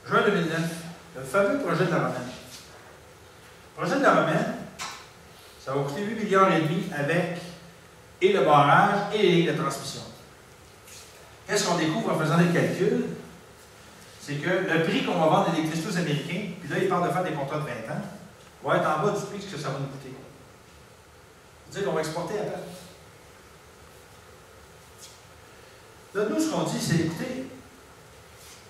juin 2009, le fameux projet de la Romaine. Le projet de la Romaine, ça va coûter 8,5 milliards avec et le barrage et les lignes de transmission. Qu'est-ce qu'on découvre en faisant des calculs? C'est que le prix qu'on va vendre l'électricité aux Américains, puis là, ils parlent de faire des contrats de 20 ans, va être en bas du prix que ça va nous coûter. C'est-à-dire qu'on va exporter à perte. Là, nous, ce qu'on dit, c'est, écoutez,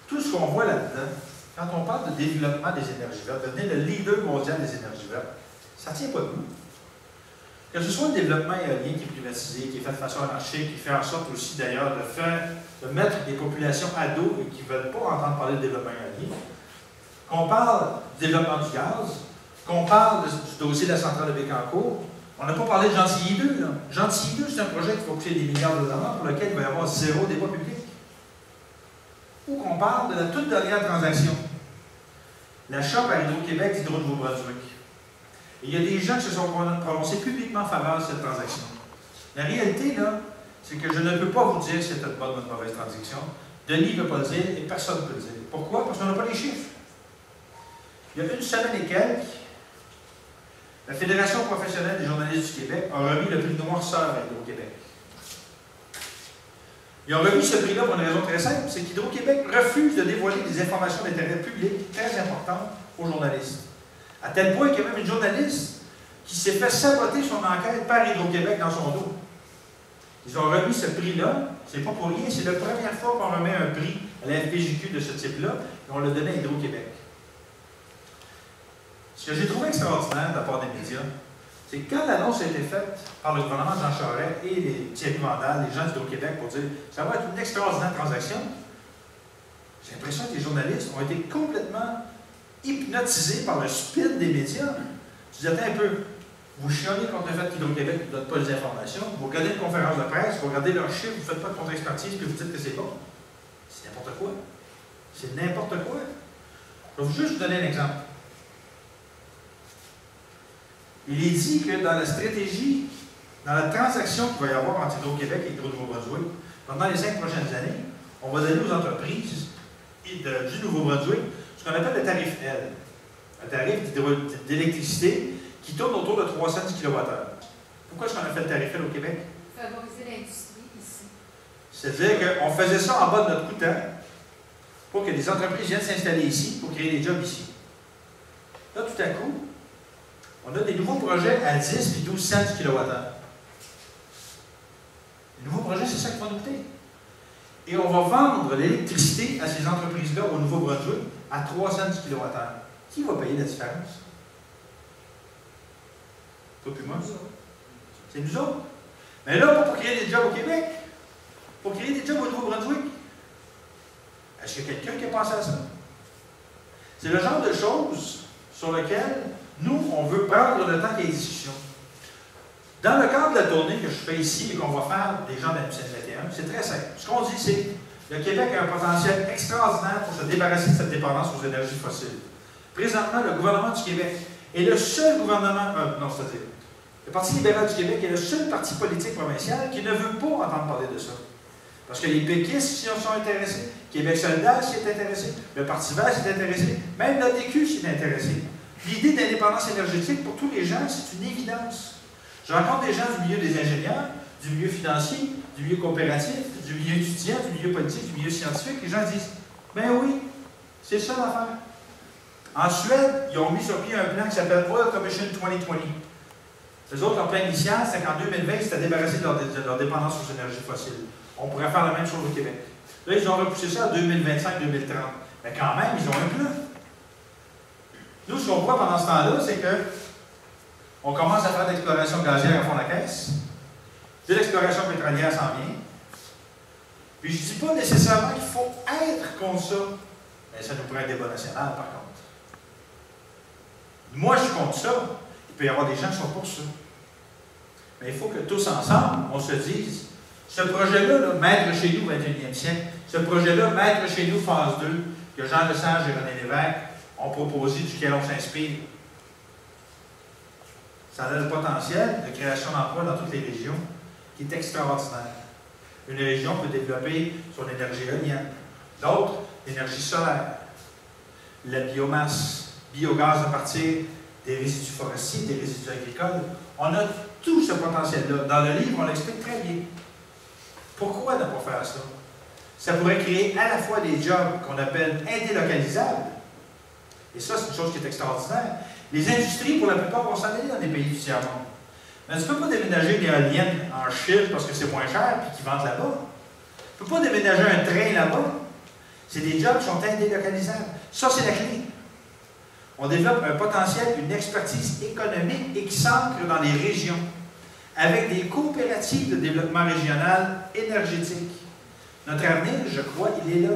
tout ce qu'on voit là-dedans, quand on parle de développement des énergies vertes, devenir le leader mondial des énergies vertes, ça ne tient pas de nous. Que ce soit le développement éolien qui est privatisé, qui est fait de façon anarchique, qui fait en sorte aussi d'ailleurs de mettre des populations à dos et qui ne veulent pas entendre parler de développement éolien, qu'on parle du développement du gaz, qu'on parle du dossier de la centrale de Bécancour, on n'a pas parlé de Gentilly 2. Là. Gentilly 2, c'est un projet qui va coûter des milliards de dollars pour lequel il va y avoir zéro débat public. Ou qu'on parle de la toute dernière transaction, l'achat par Hydro-Québec d'Hydro Nouveau-Brunswick. Et il y a des gens qui se sont prononcés publiquement en faveur de cette transaction. La réalité, là, c'est que je ne peux pas vous dire si c'était une bonne ou une mauvaise transaction. Denis ne peut pas le dire et personne ne peut le dire. Pourquoi? Parce qu'on n'a pas les chiffres. Il y a une semaine et quelques, la Fédération professionnelle des journalistes du Québec a remis le prix Noirceur à Hydro-Québec. Ils ont remis ce prix-là pour une raison très simple, c'est qu'Hydro-Québec refuse de dévoiler des informations d'intérêt public très importantes aux journalistes. À tel point qu'il y a même une journaliste qui s'est fait saboter son enquête par Hydro-Québec dans son dos. Ils ont remis ce prix-là, c'est pas pour rien, c'est la première fois qu'on remet un prix à la FPJQ de ce type-là, et on l'a donné à Hydro-Québec. Ce que j'ai trouvé extraordinaire de la part des médias, c'est que quand l'annonce a été faite par le gouvernement de Jean Charest et les Thierry Vandal, les gens d'Hydro-Québec, pour dire que ça va être une extraordinaire transaction, j'ai l'impression que les journalistes ont été complètement hypnotisés par le spin des médias. Tu disais, attends un peu, vous chialez contre le fait qu'Hydro-Québec ne donne pas les informations, vous regardez une conférence de presse, vous regardez leurs chiffres, vous ne faites pas de contre-expertise, puis vous dites que c'est bon. C'est n'importe quoi. C'est n'importe quoi. Je vais juste vous donner un exemple. Il est dit que dans la stratégie, dans la transaction qu'il va y avoir entre Hydro-Québec et Hydro-Nouveau-Brunswick, pendant les 5 prochaines années, on va donner aux entreprises du Nouveau-Brunswick ce qu'on appelle le tarif L, un tarif d'électricité qui tourne autour de 310 kWh. Pourquoi est-ce qu'on a fait le tarif L au Québec? Favoriser l'industrie ici. C'est-à-dire qu'on faisait ça en bas de notre coûtant pour que des entreprises viennent s'installer ici pour créer des jobs ici. Là, tout à coup, on a des nouveaux projets à 10 et 12 cents du kWh. Les nouveaux projets, c'est ça qui va nous coûter. Et on va vendre l'électricité à ces entreprises-là au Nouveau-Brunswick à 3 cents du kWh. Qui va payer la différence? Toi puis moi. C'est nous autres. Mais là, pas pour créer des jobs au Québec, pour créer des jobs au Nouveau-Brunswick. Est-ce qu'il y a quelqu'un qui a pensé à ça? C'est le genre de choses sur lesquelles nous, on veut prendre le temps qu'il y ait des discussions. Dans le cadre de la tournée que je fais ici et qu'on va faire des gens de la MCN 21, c'est très simple. Ce qu'on dit, c'est que le Québec a un potentiel extraordinaire pour se débarrasser de cette dépendance aux énergies fossiles. Présentement, le gouvernement du Québec est le seul gouvernement, c'est-à-dire, le Parti libéral du Québec est le seul parti politique provincial qui ne veut pas entendre parler de ça. Parce que les péquistes s'y sont intéressés, Québec solidaire s'y est intéressé, le Parti vert s'y est intéressé, même l'ADQ s'y est intéressé. L'idée d'indépendance énergétique, pour tous les gens, c'est une évidence. Je rencontre des gens du milieu des ingénieurs, du milieu financier, du milieu coopératif, du milieu étudiant, du milieu politique, du milieu scientifique. Les gens disent, ben oui, c'est ça l'affaire. En Suède, ils ont mis sur pied un plan qui s'appelle Oil Commission 2020. Les autres, leur plan initial, c'est qu'en 2020, ils s'étaient débarrassés de leur dépendance aux énergies fossiles. On pourrait faire la même chose au Québec. Là, ils ont repoussé ça à 2025-2030. Mais quand même, ils ont un plan. Nous, ce qu'on voit pendant ce temps-là, c'est qu'on commence à faire de l'exploration gazière à fond la caisse. De l'exploration pétrolière s'en vient. Puis je ne dis pas nécessairement qu'il faut être contre ça. Mais ça nous prend un débat national, par contre. Moi, je suis contre ça. Il peut y avoir des gens qui sont pour ça. Mais il faut que tous ensemble, on se dise, ce projet-là, là, Maître chez nous, 21e siècle, ce projet-là, Maître chez nous, phase 2, que Jean Lesage et René Lévesque ont proposé, duquel on s'inspire, ça a le potentiel de création d'emplois dans toutes les régions, qui est extraordinaire. Une région peut développer son énergie éolienne, d'autres, l'énergie solaire. la biomasse, biogaz à partir des résidus forestiers, des résidus agricoles. On a tout ce potentiel-là. Dans le livre, on l'explique très bien. Pourquoi ne pas faire ça? Ça pourrait créer à la fois des jobs qu'on appelle indélocalisables, et ça, c'est une chose qui est extraordinaire. Les industries, pour la plupart, vont s'en aller dans des pays du tiers-monde. Mais tu ne peux pas déménager une éolienne en Chine parce que c'est moins cher et qu'ils vendent là-bas. Tu ne peux pas déménager un train là-bas. C'est des jobs qui sont indélocalisables. Ça, c'est la clé. On développe un potentiel, une expertise économique et qui s'ancre dans les régions, avec des coopératives de développement régional énergétique. Notre avenir, je crois, il est là.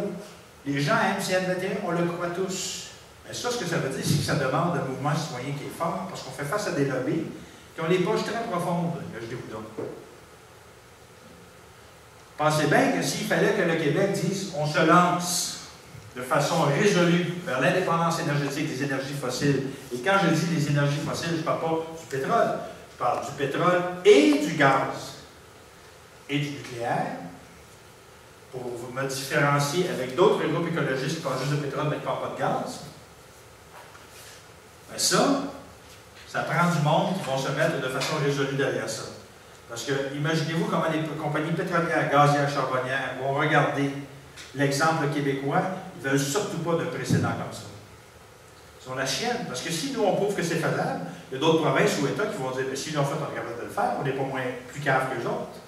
Les gens aiment CN21, on le croit tous. Mais ça, ce que ça veut dire, c'est que ça demande un mouvement citoyen qui est fort, parce qu'on fait face à des lobbies qui ont les poches très profondes, je dis vous donc. Pensez bien que s'il fallait que le Québec dise on se lance de façon résolue vers l'indépendance énergétique des énergies fossiles, et quand je dis les énergies fossiles, je ne parle pas du pétrole, je parle du pétrole et du gaz et du nucléaire, pour me différencier avec d'autres groupes écologistes qui parlent juste de pétrole mais qui ne parlent pas de gaz. Mais ça prend du monde qui vont se mettre de façon résolue derrière ça. Parce que, imaginez-vous comment les compagnies pétrolières, gazières, charbonnières vont regarder l'exemple québécois, ils ne veulent surtout pas d'un précédent comme ça. Ils ont la chienne. Parce que si nous, on prouve que c'est faisable, il y a d'autres provinces ou États qui vont dire, mais si nous, en fait, on est capable de le faire, on n'est pas moins plus cave que les autres.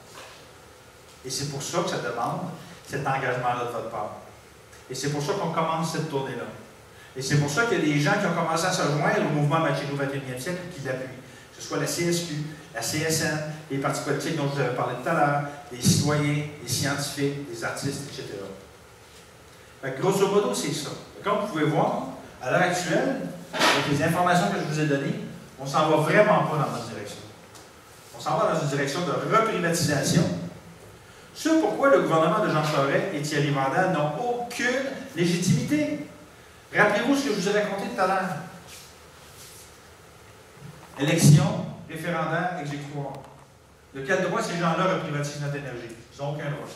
Et c'est pour ça que ça demande cet engagement-là de votre part. Et c'est pour ça qu'on commence cette tournée-là. Et c'est pour ça qu'il y a des gens qui ont commencé à se joindre au mouvement Machino 21e siècle qui l'appuient. Que ce soit la CSQ, la CSN, les partis politiques dont je vous avais parlé tout à l'heure, les citoyens, les scientifiques, les artistes, etc. Fait que, grosso modo, c'est ça. Comme vous pouvez voir, à l'heure actuelle, avec les informations que je vous ai données, on ne s'en va vraiment pas dans notre direction. On s'en va dans une direction de reprivatisation. Ce pourquoi le gouvernement de Jean Charest et Thierry Vandal n'ont aucune légitimité. Rappelez-vous ce que je vous ai raconté tout à l'heure. Élection, référendaire, exécutoire. De quel droit ces gens-là reprivatisent notre énergie? Ils n'ont aucun droit.